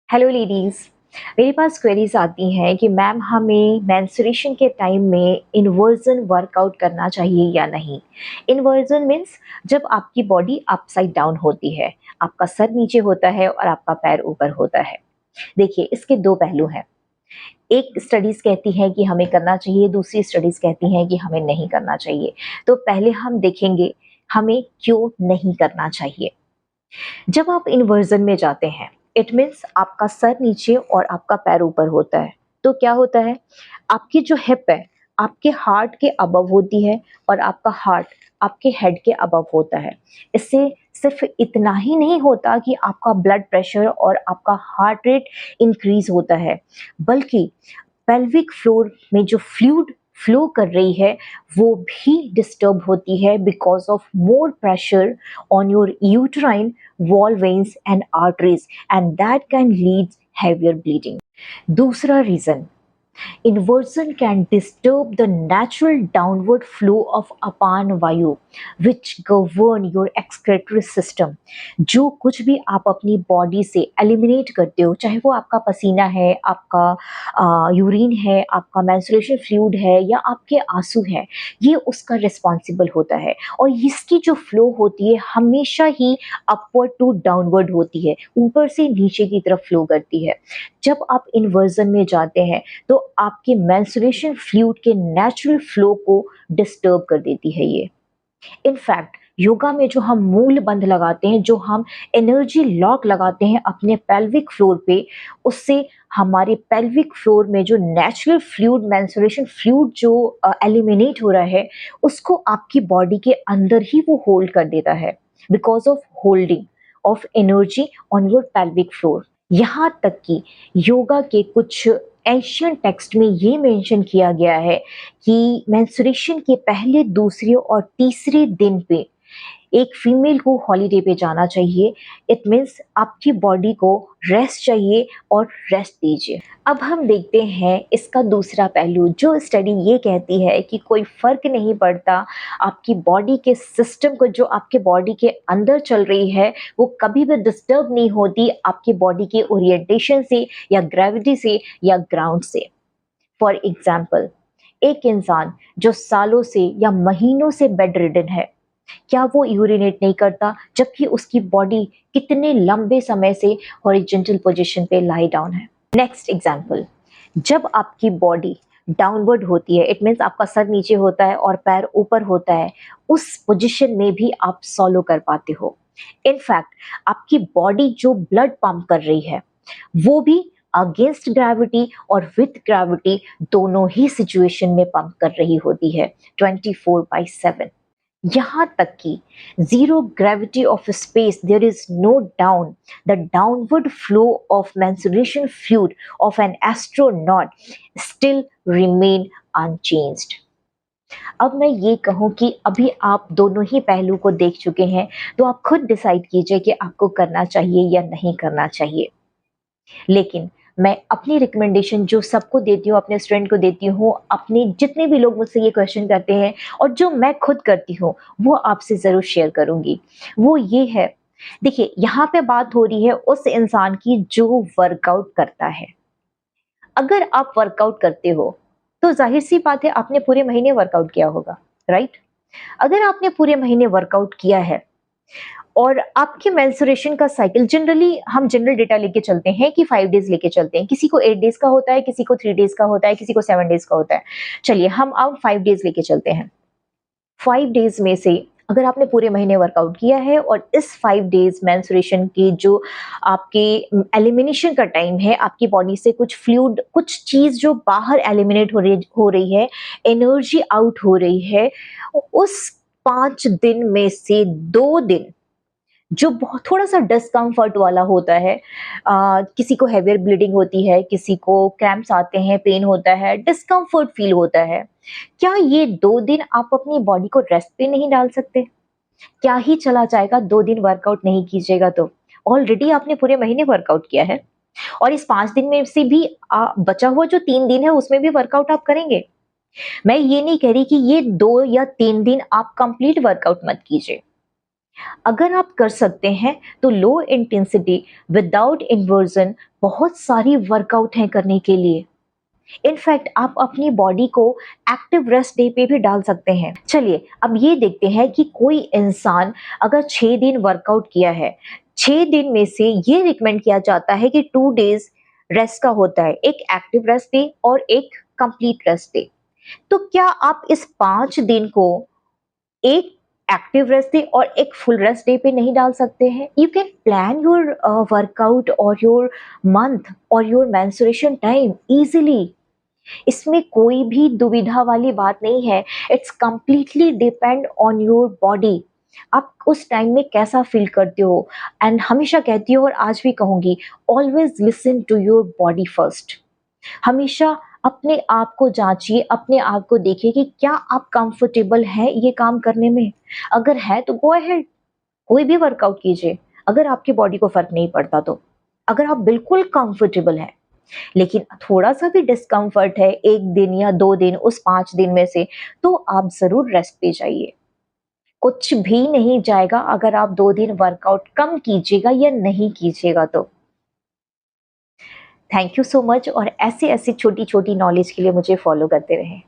Hello ladies. मेरे पास queries आती हैं कि मैम हमें मेंस्ट्रुएशन के टाइम में इन्वर्जन वर्कआउट करना चाहिए या नहीं। इन्वर्जन मीन्स जब आपकी बॉडी अपसाइड डाउन होती है, आपका सर नीचे होता है और आपका पैर ऊपर होता है। देखिए, इसके दो पहलू हैं। एक स्टडीज कहती हैं कि हमें करना चाहिए, दूसरी स्टडीज कहती हैं कि हमें नहीं करना चाहिए। तो पहले हम देखेंगे हमें क्यों नहीं करना चाहिए। जब आप इन्वर्जन में जाते हैं, इट मीन्स आपका सर नीचे और आपका पैर ऊपर होता है। तो क्या होता है, आपकी जो हिप है आपके हार्ट के अबव होती है और आपका हार्ट आपके हेड के अबव होता है। इससे सिर्फ इतना ही नहीं होता कि आपका ब्लड प्रेशर और आपका हार्ट रेट इंक्रीज होता है, बल्कि पेल्विक फ्लोर में जो फ्लूइड फ्लो कर रही है वो भी डिस्टर्ब होती है because of more pressure on your uterine wall veins and arteries, and that can lead heavier bleeding. दूसरा reason, inversion can disturb the natural downward flow of apana vayu which govern your excretory system। जो कुछ भी आप अपनी body से eliminate करते हो, चाहे वो आपका पसीना है, आपका यूरिन है, आपका मेंस्ट्रुएशन फ्लूइड है या आपके आंसू है, ये उसका रिस्पॉन्सिबल होता है। और इसकी जो फ्लो होती है हमेशा ही अपवर्ड टू डाउनवर्ड होती है, ऊपर से नीचे की तरफ फ्लो करती है। जब आप इन्वर्जन में जाते हैं तो आपके मेंस्ट्रुएशन फ्लूइड के नेचुरल फ्लो को डिस्टर्ब कर देती है ये। इनफैक्ट योगा में जो हम मूल बंध लगाते हैं, जो हम एनर्जी लॉक लगाते हैं अपने पेल्विक फ्लोर पे, उससे हमारे पेल्विक फ्लोर में जो नेचुरल फ्लूइड मेंस्ट्रुएशन फ्लूइड जो एलिमिनेट हो रहा है, उसको आपकी बॉडी के अंदर ही वो होल्ड कर देता है because of holding of energy on your pelvic floor. यहाँ तक कि योगा के कुछ एंशियंट टेक्स्ट में ये मेंशन किया गया है कि मेंस्ट्रुएशन के पहले, दूसरे और तीसरे दिन पे एक फीमेल को हॉलीडे पे जाना चाहिए। इट मीन्स आपकी बॉडी को रेस्ट चाहिए और रेस्ट दीजिए। अब हम देखते हैं इसका दूसरा पहलू, जो स्टडी ये कहती है कि कोई फर्क नहीं पड़ता आपकी बॉडी के सिस्टम को, जो आपके बॉडी के अंदर चल रही है वो कभी भी डिस्टर्ब नहीं होती आपकी बॉडी के ओरिएंटेशन से या ग्रेविटी से या ग्राउंड से। फॉर एग्जाम्पल, एक इंसान जो सालों से या महीनों से बेड रिडन है, क्या वो यूरिनेट नहीं करता जबकि उसकी बॉडी कितने लंबे समय से हॉरिजॉन्टल पोजीशन पे लाई डाउन है। नेक्स्ट एग्जांपल, जब आपकी बॉडी डाउनवर्ड होती है, इट मीन्स आपका सर नीचे होता है और पैर ऊपर होता है, उस पोजीशन में भी आप सॉलो कर पाते हो। इनफैक्ट आपकी बॉडी जो ब्लड पंप कर रही है वो भी अगेंस्ट ग्रेविटी और विथ ग्रेविटी दोनों ही सिचुएशन में पंप कर रही होती है 24/7। यहाँ तक कि zero gravity of space, there is no down, the downward flow of menstruation fluid of an astronaut still remain unchanged। अब मैं ये कहूँ कि अभी आप दोनों ही पहलू को देख चुके हैं, तो आप खुद डिसाइड कीजिए कि आपको करना चाहिए या नहीं करना चाहिए। लेकिन मैं अपनी रिकमेंडेशन जो सबको देती हूँ, अपने स्टूडेंट को देती हूँ, अपने जितने भी लोग मुझसे ये क्वेश्चन करते हैं और जो मैं खुद करती हूँ, वो आपसे ज़रूर शेयर करूँगी। वो ये है, देखिए यहाँ पे बात हो रही है उस इंसान की जो वर्कआउट करता है। अगर आप वर्कआउट करते हो तो जाहिर सी बात है आपने पूरे महीने वर्कआउट किया होगा, राइट? अगर आपने पूरे महीने वर्कआउट किया है और आपके मेंस्ट्रुएशन का साइकिल, जनरली हम जनरल डेटा लेके चलते हैं कि 5 डेज लेके चलते हैं, किसी को 8 डेज का होता है, किसी को 3 डेज का होता है, किसी को 7 डेज का होता है। चलिए हम अब 5 डेज लेके चलते हैं। 5 डेज में से अगर आपने पूरे महीने वर्कआउट किया है और इस 5 डेज मेंस्ट्रुएशन की जो आपके एलिमिनेशन का टाइम है, आपकी बॉडी से कुछ फ्लूइड, कुछ चीज जो बाहर एलिमिनेट हो रही है, एनर्जी आउट हो रही है, उस 5 दिन में से 2 दिन जो बहुत थोड़ा-सा डिस्कम्फर्ट वाला होता है, किसी को हेवियर ब्लीडिंग होती है, किसी को क्रैम्प्स आते हैं, पेन होता है, डिस्कम्फर्ट फील होता है। क्या ये 2 दिन आप अपनी बॉडी को रेस्ट पे नहीं डाल सकते? क्या ही चला जाएगा 2 दिन वर्कआउट नहीं कीजिएगा तो? ऑलरेडी आपने पूरे महीने वर्कआउट किया है और इस 5 दिन में से भी बचा हुआ जो 3 दिन है उसमें भी वर्कआउट आप करेंगे। मैं ये नहीं कह रही कि ये 2 या 3 दिन आप कंप्लीट वर्कआउट मत कीजिए। अगर आप कर सकते हैं तो लो इंटेंसिटी विदाउट इन्वर्जन बहुत सारी वर्कआउट हैं करने के लिए। इनफैक्ट आप अपनी बॉडी को एक्टिव रेस्ट डे पे भी डाल सकते हैं। चलिए अब ये देखते हैं कि कोई इंसान अगर 6 दिन वर्कआउट किया है, 6 दिन में से ये रिकमेंड किया जाता है कि 2 डेज रेस्ट का होता है, एक एक्टिव रेस्ट डे और एक कंप्लीट रेस्ट डे। तो क्या आप इस 5 दिन को एक एक्टिव रेस्ट डे और एक फुल रेस्ट डे पे नहीं डाल सकते हैं? You can plan your workout और योर मंथ और योर मेंस्ट्रुएशन टाइम इजीली। इसमें कोई भी दुविधा वाली बात नहीं है। It's completely depend on your body. आप उस टाइम में कैसा फील करते हो। एंड हमेशा कहती हूँ और आज भी कहूंगी, always listen to your body first. हमेशा अपने आप को जांचिए, अपने आप को देखिए कि क्या आप कंफर्टेबल हैं ये काम करने में। अगर है तो गो अहेड, कोई भी वर्कआउट कीजिए। अगर आपकी बॉडी को फर्क नहीं पड़ता तो, अगर आप बिल्कुल कंफर्टेबल हैं, लेकिन थोड़ा सा भी डिस्कम्फर्ट है 1 दिन या 2 दिन उस 5 दिन में से, तो आप जरूर रेस्ट पे जाइए। कुछ भी नहीं जाएगा अगर आप 2 दिन वर्कआउट कम कीजिएगा या नहीं कीजिएगा तो। थैंक यू सो मच, और ऐसे ऐसी छोटी छोटी नॉलेज के लिए मुझे फॉलो करते रहें।